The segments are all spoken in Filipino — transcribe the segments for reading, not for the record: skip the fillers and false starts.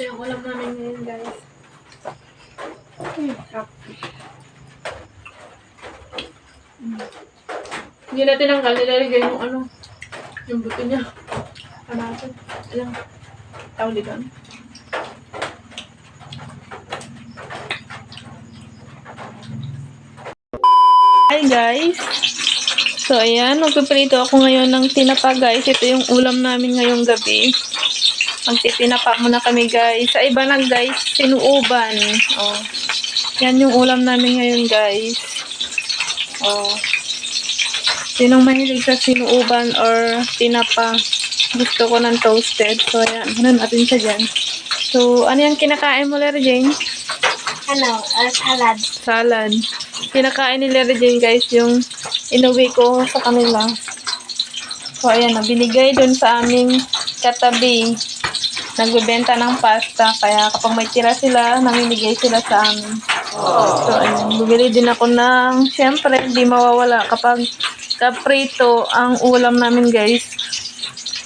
yung ulam namin ngayon, guys. Hindi natin ang nilalagay yung ano, yung buto niya. Ano natin? Alam, tawag dito. Hi guys! So ayan, magpiprito ako ngayon ng tinapa guys. Ito yung ulam namin ngayong gabi. Magtitinapa muna kami guys. Sa iba na guys, sinuuban. Oh. Yan yung ulam namin ngayon guys. Oh. Sinong mahilig sa sinuuban or tinapa? Gusto ko ng toasted. So ayan, hanan natin siya dyan. So ano yung kinakain mo, Lera Jane? Salad. Salad. Kinakain ni Lera Jane guys yung inuwi ko sa kanila. So ayan, binigay dun sa aming katabi. Nagbebenta ng pasta. Kaya kapag may tira sila, namimigay sila sa amin. So ayan, bumili din ako ng, syempre, hindi mawawala kapag kaprito ang ulam namin guys.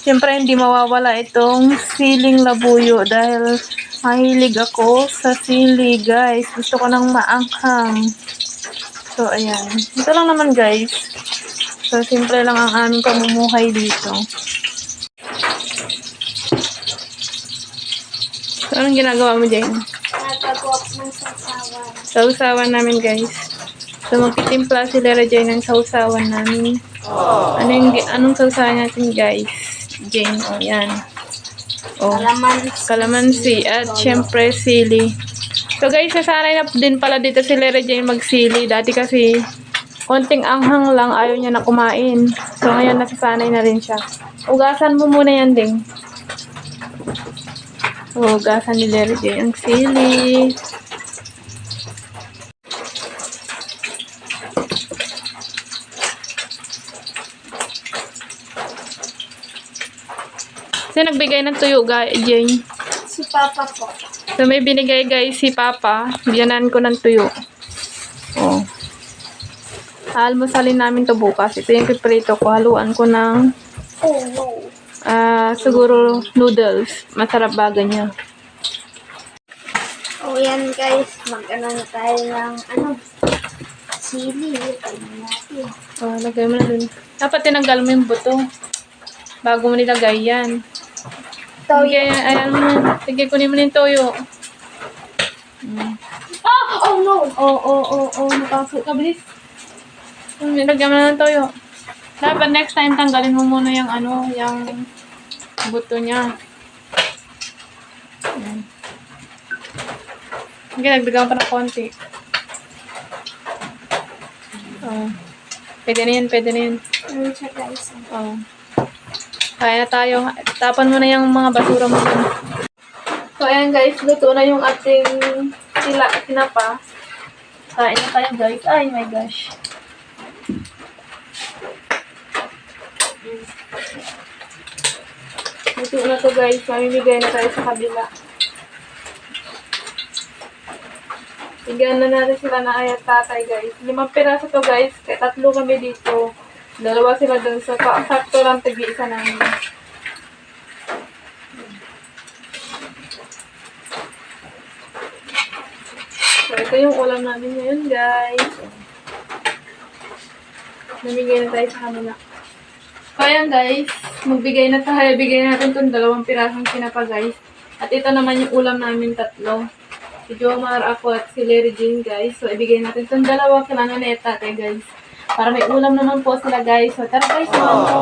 Syempre, hindi mawawala itong siling labuyo dahil mahilig ako sa sili guys. Gusto ko ng maanghang. So ayan, ito lang naman guys. So simple lang ang aming pamumuhay dito. So anong ginagawa mo dyan? Nagagawa ko ng sausawan. Sausawan namin guys. So magtitimpla si Lera Jane ng sausawan namin. Anong sausawan natin guys? Jane, o yan. O, kalamansi at syempre sili. So guys, sasanay na din pala dito si Lera Jane magsili. Dati kasi konting anghang lang, ayaw niya na kumain. So ngayon nasasanay na rin siya. Ugasan mo muna yan ding. Ugasan ni Lera Jane ang sili. Kasi nagbigay ng tuyo, Jane. Si Papa po. So, may binigay guys si Papa. Biyanan ko ng tuyo. Oh. Almusalin namin to bukas. Ito yung piprito ko. Haluan ko ng siguro noodles. Masarap ba ganyan? O yan guys, mag-ano na tayo ng sili. Natin. Oh, lagay mo na dun. Dapat tinanggal mo yung buto. Bago mo nilagay yan. Sige, ayan mo. Sige, kunin mo na yung toyo. Oh no! Napasok ka, bilis. Nilagyan mo na ng toyo. Dapat next time, tanggalin mo muna yung yung buto niya. Sige, nagbigyan pa ng konti. Oh. Pwede na yan. Ano siya guys? Oh. Kaya na tayo. Tapan mo na yung mga basura mo dun. So, ayan guys. Luto na yung ating tinapa. Kain na tayo guys. Ay my gosh. Luto na to guys. Mamimigay na tayo sa kabila. Bigyan na natin sila na ayat tatay guys. 5 piraso to guys. Kaya 3 kami dito. 2 sila dun sa sakto lang tagi-isa namin. So, ito yung ulam namin ngayon, guys. Namigay na tayo sa kanila. So, ayan, guys. Magbigay na tayo. Bigay natin itong 2 pirasong sinapa, guys. At ito naman yung ulam namin 3. Si Jomar, ako, at si Lera Jane, guys. So, ibigay natin itong 2 kailangan na etate, guys. Para may ulam naman po sila guys. So tara guys, naman po.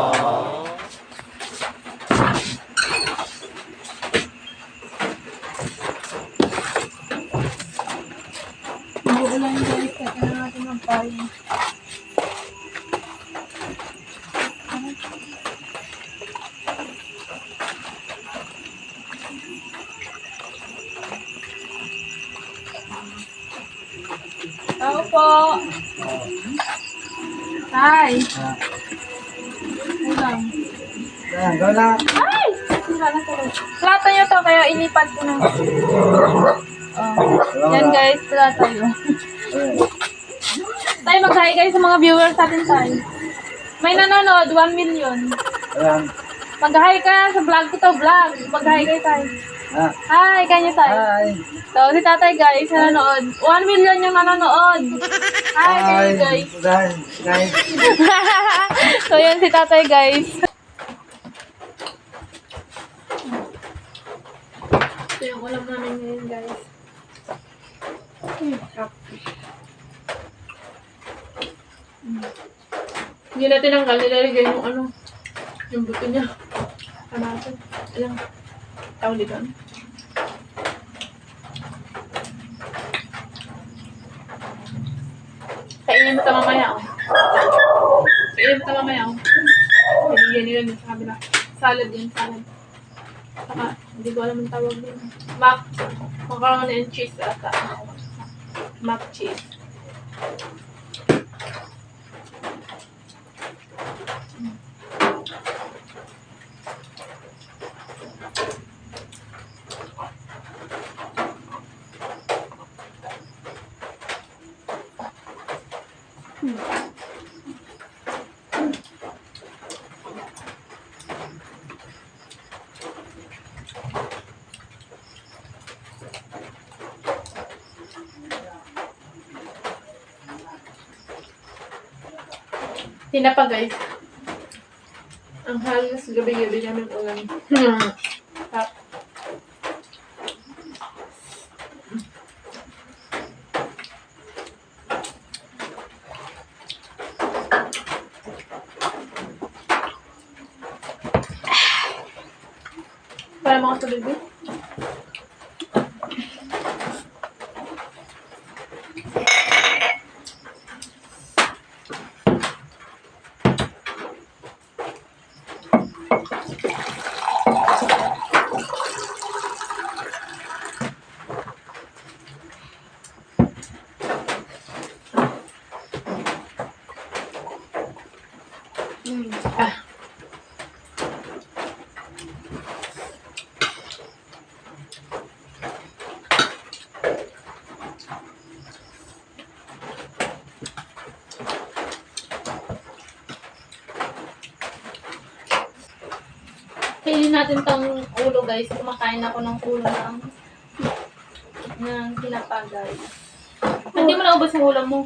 Uulan guys, kaya na natin magpahin. Tao po. Tay. Ulam. Ay! Plata nyo to, kaya ilipat ko na. Yan guys, plata nyo. Tayo mag-hi guys sa mga viewers natin tayo. May nanonood, 1 million. Ayan. Mag-hi ka sa vlog ko to, vlog. Mag-hi kayo tayo. Ah, Hi, kanya tayo. hi. So, si tatay guys, nanonood. 1 million yung nanonood. Hi, kayo guys. Guys. So, yan si tatay guys. Ito yung ulam namin ngayon guys. Hindi natin ang nilalagay yung ano, yung buto niya. Kamatin. Alam, tawag dito. Kainin mo ito mamaya, oh. Kainin mo ito mamaya, oh. Binigyan nila yun sa kabila. Salad yun, salad. Saka, hindi ko alam ang tawag din. Macaroni and cheese ata. Mac cheese. Tinapa guys. Ang halos gabi-gabi namin ulam. Tap. Para mga tubig eh. Kainin natin tong ulo guys. Kumakain ako ng ulo ng tinapa guys. Hindi mo naubos yung ulam mo.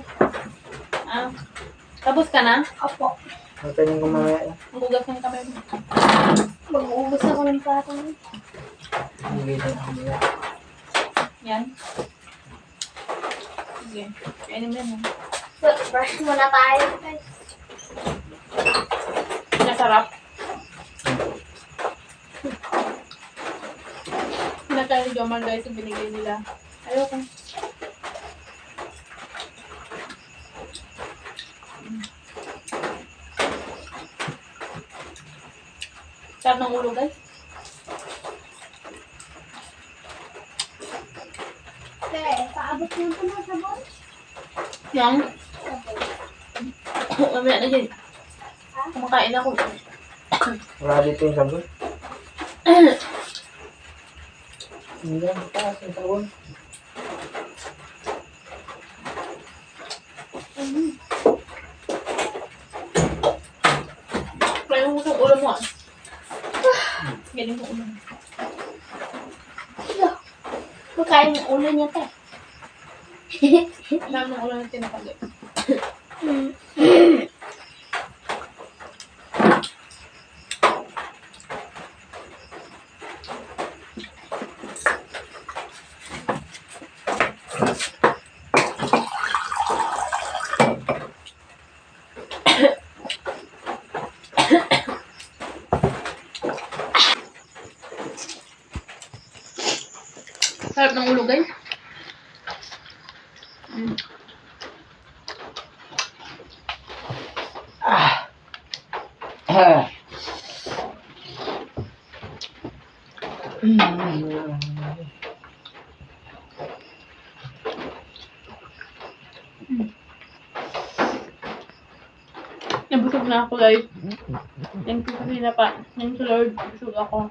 Ah, tapos ka na? Opo. Magtanong ko mamaya. Magugas ng kamay mo. Mag-uubos ako ng plato. Hindi na ako mamaya. Yan. Sige. Kainin mo yan. So, brush muna tayo guys. Nasarap. Pinakain ni Jomar guys yung binigay nila. Ayoko. Sarap ng ulo guys. Paabot mo ito na sabon? Yang. Sabon. Mamaya na din. Kumakain ako. Wala dito yung sabon. Hindi lang taas yung sabon. Kaya mo itong ulo mo ah. Galing mo ulo mo. Makain ng ulo niya te. Alam ng ulo na tinapagay. Sarap ng ulo guys. Nabusog na ako guys. Thank you kasi na pa. Thank you Lord. Busog ako.